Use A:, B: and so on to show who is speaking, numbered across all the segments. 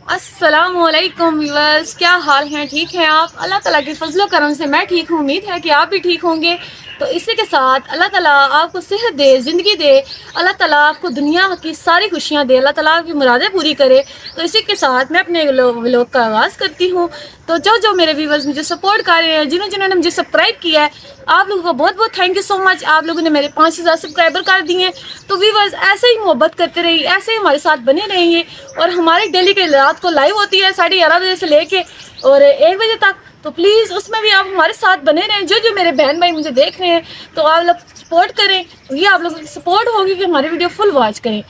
A: السلام علیکم ویورز، کیا حال ہیں؟ ٹھیک ہیں آپ؟ اللہ تعالیٰ کے فضل و کرم سے میں ٹھیک ہوں، امید ہے کہ آپ بھی ٹھیک ہوں گے۔ تو اسی کے ساتھ اللہ تعالیٰ آپ کو صحت دے، زندگی دے، اللہ تعالیٰ آپ کو دنیا کی ساری خوشیاں دے، اللہ تعالیٰ آپ کی مرادیں پوری کرے۔ تو اسی کے ساتھ میں اپنے ولاگ کا آغاز کرتی ہوں۔ تو جو میرے ویورز مجھے سپورٹ کر رہے ہیں، جنہوں نے مجھے سبسکرائب کیا ہے، آپ لوگوں کا بہت بہت تھینک یو سو مچ۔ آپ لوگوں نے میرے 5,000 سبسکرائبر کر دیے۔ تو ویورز ایسے ہی محبت کرتے رہیے، ایسے ہی ہمارے ساتھ بنے رہیے، اور ہماری ڈیلی کے رات کو لائیو ہوتی ہے 11:30 بجے سے لے کے اور 1 بجے تک، تو پلیز اس میں بھی آپ ہمارے ساتھ بنے رہیں۔ جو میرے بہن بھائی مجھے دیکھ رہے ہیں، تو آپ لوگ سپورٹ کریں، یہ آپ لوگوں کی سپورٹ ہوگی کہ ہماری ویڈیو فل واچ کریں۔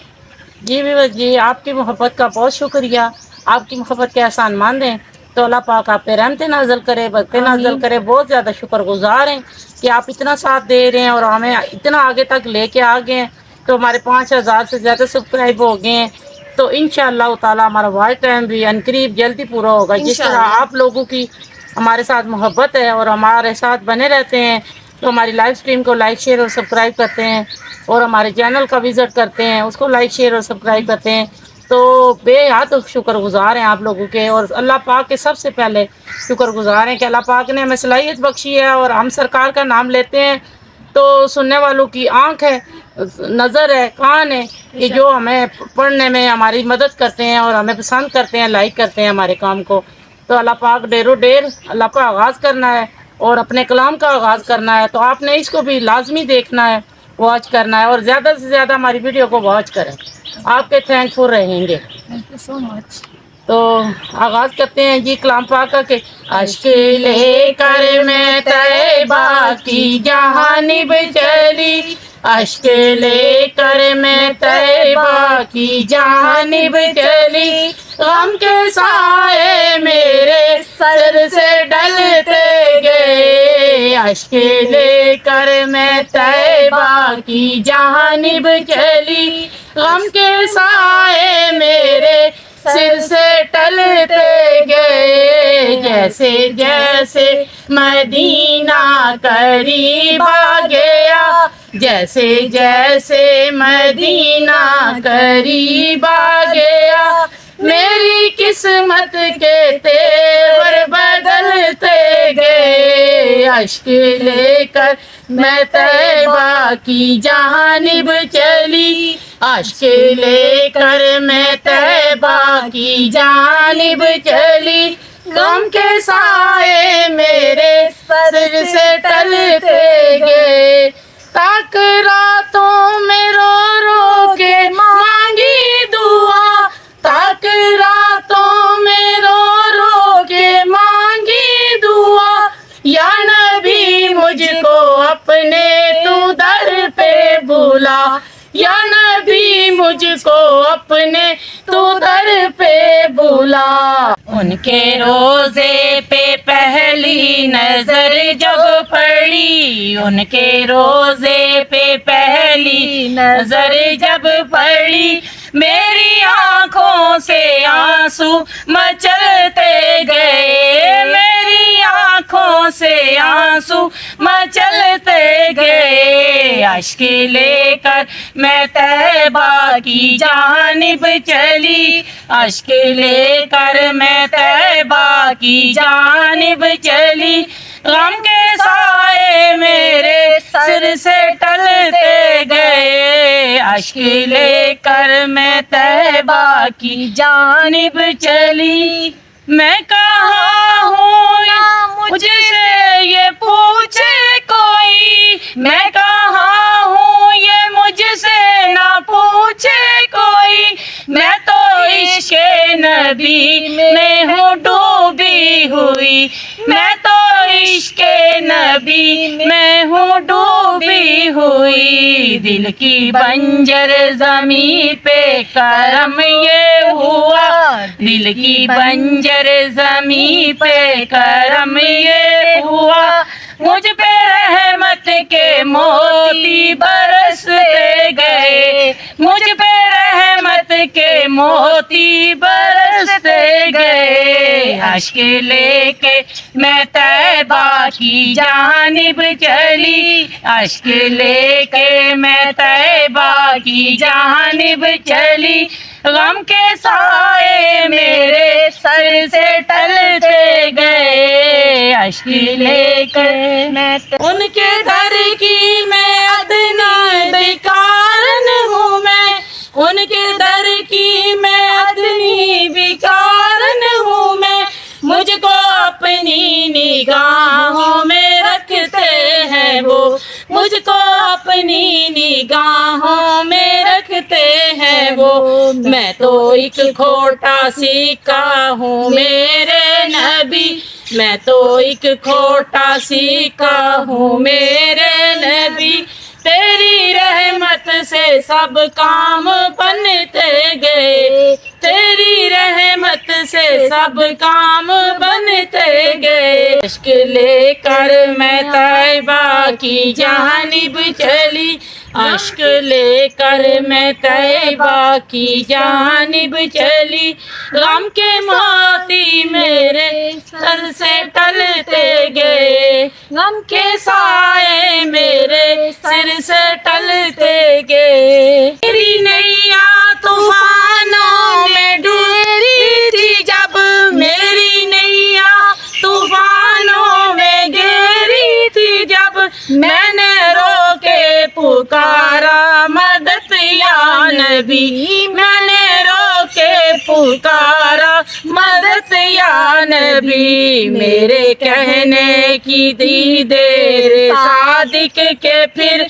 B: جی ویور جی، آپ کی محبت کا بہت شکریہ۔ آپ کی محبت کے احسان مان رہے ہیں تو اللہ پاک آپ پہ رحمت نازل کرے، برکت نازل
A: آمین۔
B: کرے۔ بہت زیادہ شکر گزار ہیں کہ آپ اتنا ساتھ دے رہے ہیں اور ہمیں اتنا آگے تک لے کے آ گئے ہیں۔ تو ہمارے 5,000 سے زیادہ سبسکرائب ہو گئے ہیں۔ تو انشاءاللہ تعالی ہمارا واچ ٹائم بھی عنقریب جلدی پورا ہوگا۔ جس طرح
A: انشاءاللہ
B: آپ لوگوں کی ہمارے ساتھ محبت ہے اور ہمارے ساتھ بنے رہتے ہیں، تو ہماری لائیو سٹریم کو لائک شیئر اور سبسکرائب کرتے ہیں، اور ہمارے چینل کا وزٹ کرتے ہیں، اس کو لائک شیئر اور سبسکرائب کرتے ہیں، تو بے حد شکر گزار ہیں آپ لوگوں کے۔ اور اللہ پاک کے سب سے پہلے شکر گزار ہیں کہ اللہ پاک نے ہمیں صلاحیت بخشی ہے، اور ہم سرکار کا نام لیتے ہیں تو سننے والوں کی آنکھ ہے، نظر ہے، کان ہے، کہ جو ہمیں پڑھنے میں ہماری مدد کرتے ہیں اور ہمیں پسند کرتے ہیں، لائک کرتے ہیں ہمارے کام کو۔ تو اللہ پاک ڈیر و ڈیر اللہ کا آغاز کرنا ہے اور اپنے کلام کا آغاز کرنا ہے، تو آپ نے اس کو بھی لازمی دیکھنا ہے، واچ کرنا ہے، اور زیادہ سے زیادہ ہماری ویڈیو کو واچ کریں۔ آپ کے تھینک فل رہیں گے۔
A: تھینک یو سو مچ۔
B: تو آغاز کرتے ہیں جی کلام پاک کا کہ اشک لے کر میں طیبہ کی جانب چلی، اشک لے کر میں طیبہ کی جانب چلی، غم کے سائے میرے سر سے ڈلتے گئے، اشک لے کر میں طیبہ کی جانب چلی، غم کے سائے میرے سر سے ٹلتے گئے، جیسے جیسے مدینہ قریب آ گیا، جیسے جیسے مدینہ قریب آ گیا، میری قسمت کے تیور بدلتے گئے، اشک لے کر میں طیبہ کی جانب چلی، اشک لے کر میں طیبہ کی جانب چلی، غم کے سائے میرے سر سے ٹلتے گئے، تاک راتوں میں رو رو کے مانگی دعا، تاک راتوں میں رو رو کے مانگی دعا، یا نبی مجھ کو اپنے تو در پہ بلا، یا نبی مجھ کو اپنے تو در پہ بلا۔ ان کے روزے پہ پہلی نظر جب پڑی، ان کے روزے پہ پہلی نظر جب پڑی، میری آنکھوں سے آنسو مچلتے گئے، میری آنکھوں سے آنسو مچلتے گئے، اشک لے کر میں طیبہ کی جانب چلی، اشک لے کر میں طیبہ کی جانب چلی، غم کے سائے میرے سر سے ٹلتے گئے، اشک لے کر میں طیبہ کی جانب چلی، میں کہاں ہوں مجھ سے یہ پوچھے کوئی، میں کہاں ہوں یہ مجھ سے نہ پوچھے کوئی، میں تو عشق نبی میں ہوں ڈوبی ہوئی، میں تو عشق نبی میں ہوں ڈوبی ہوئی، دل کی بنجر زمین پہ کرم یہ ہوا، دل کی بنجر زمین پہ کرم یہ ہوا، مجھ پہ رحمت کے موتی برستے گئے، مجھ پہ رحمت کے موتی برستے ترستے گئے، اشک لے کے میں طیبہ کی جانب چلی، اشک لے کے میں طیبہ کی جانب چلی، غم کے سائے میرے سر سے ٹلتے گئے، اشک لے کے میں ان کے در کی میں ادنی بیکارن ہوں، میں ان کے در کی میں ادنی بیکارن ہوں، میں مجھ کو اپنی نگاہوں میں رکھتے ہیں وہ، مجھ کو اپنی نگاہوں میں رکھتے ہیں وہ، میں تو ایک کھوٹا سکہ ہوں میرے نبی، میں تو ایک کھوٹا سکہ ہوں میرے نبی، تیری رحمت سے سب کام بنتے گئے، تیری رحمت سے سب کام بنتے گئے، اشک لے کر میں طیبہ کی جانب چلی، اشک لے کر میں طیبہ کی جانب چلی، غم کے موتی میرے سر سے ٹلتے گئے، غم کے سائے میرے سر سے ٹلتے گئے، میری نیا طوفانوں میں ڈوبی تھی جب، میری نیا طوفانوں میں گہری تھی جب، میں نے رو کے پکارا مدد یا نبی، میں نے رو کے پکارا مدد یا نبی، میرے کہنے کی دی دیر صادق کے پھر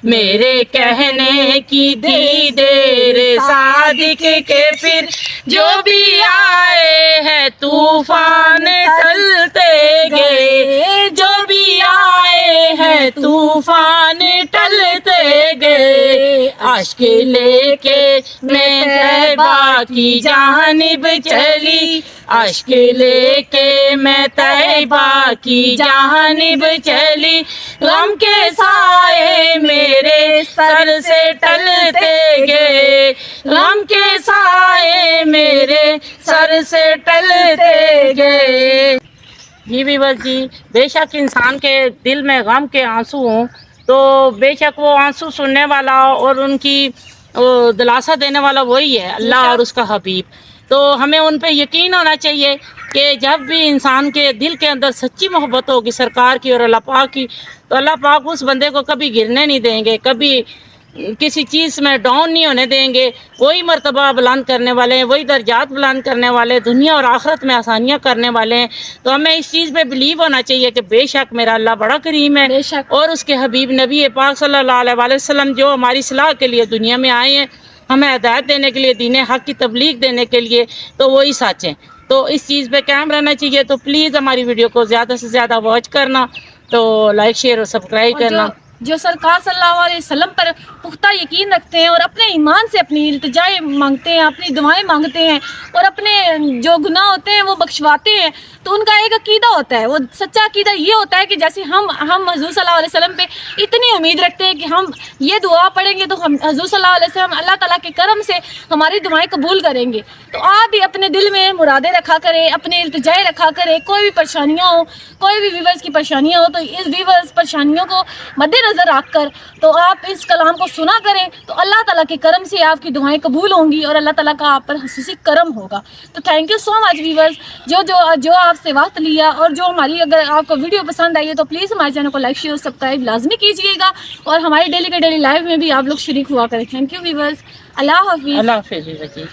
B: میرے کہنے کی دی دیر صادق کے پھر، جو بھی آئے ہیں طوفان ٹلتے گئے، جو بھی آئے ہیں طوفان ٹلتے گئے، اشک لے کے میں طیبہ کی جانب چلی، اشک لے کے میں طیبہ کی جانب چلی، غم کے سائے میرے سر سے ٹلتے گئے، غم کے سائے میرے سر سے ٹلتے گئے۔ جی ویور جی، بے شک انسان کے دل میں غم کے آنسو ہوں تو بے شک وہ آنسو سننے والا اور ان کی دلاسا دینے والا وہی ہے، اللہ اور اس کا حبیب۔ تو ہمیں ان پہ یقین ہونا چاہیے کہ جب بھی انسان کے دل کے اندر سچی محبت ہوگی سرکار کی اور اللہ پاک کی، تو اللہ پاک اس بندے کو کبھی گرنے نہیں دیں گے، کبھی کسی چیز میں ڈاؤن نہیں ہونے دیں گے، وہی مرتبہ بلند کرنے والے ہیں، وہی درجات بلند کرنے والے، دنیا اور آخرت میں آسانیاں کرنے والے ہیں۔ تو ہمیں اس چیز پہ بلیو ہونا چاہیے کہ بے شک میرا اللہ بڑا کریم ہے، اور اس کے حبیب نبی پاک صلی اللہ علیہ وآلہ وسلم جو ہماری صلاح کے لیے دنیا میں آئے ہیں، ہمیں ہدایت دینے کے لیے، دین حق کی تبلیغ دینے کے لیے، تو وہی سچ ہیں۔ تو اس چیز پہ قائم رہنا چاہیے۔ تو پلیز ہماری ویڈیو کو زیادہ سے زیادہ واچ کرنا، تو لائک شیئر اور سبسکرائب کرنا۔
A: جو سرکار صلی اللہ علیہ وسلم پر پختہ یقین رکھتے ہیں اور اپنے ایمان سے اپنی التجائیں مانگتے ہیں، اپنی دعائیں مانگتے ہیں، اور اپنے جو گناہ ہوتے ہیں وہ بخشواتے ہیں، تو ان کا ایک عقیدہ ہوتا ہے، وہ سچا عقیدہ یہ ہوتا ہے کہ جیسے ہم حضور صلی اللہ علیہ وسلم پہ اتنی امید رکھتے ہیں کہ ہم یہ دعا پڑھیں گے تو ہم حضور صلی اللہ علیہ وسلم اللہ تعالیٰ کے کرم سے ہماری دعائیں قبول کریں گے۔ تو آپ بھی اپنے دل میں مرادیں رکھا کریں، اپنے التجائیں رکھا کریں، کوئی بھی پریشانیاں ہوں، کوئی بھی ویورز کی پریشانیاں ہوں، تو اس ویورز پریشانیوں کو مد نظر رکھ کر تو آپ اس کلام کو سنا کریں، تو اللہ تعالیٰ کے کرم سے آپ کی دعائیں قبول ہوں گی اور اللہ تعالیٰ کا آپ پر خصوصی کرم ہوگا۔ تو thank you so much viewers جو آپ سے وقت لیا، اور جو ہماری اگر آپ کو ویڈیو پسند آئی ہے تو پلیز ہمارے چینل کو لائک شیئر اور سبسکرائب لازمی کیجیے گا، اور ہماری ڈیلی کے ڈیلی لائیو میں بھی آپ لوگ شریک ہوا کریں۔ تھینک یو ویورز، اللہ حافظ۔
B: اللہ حافظ جی۔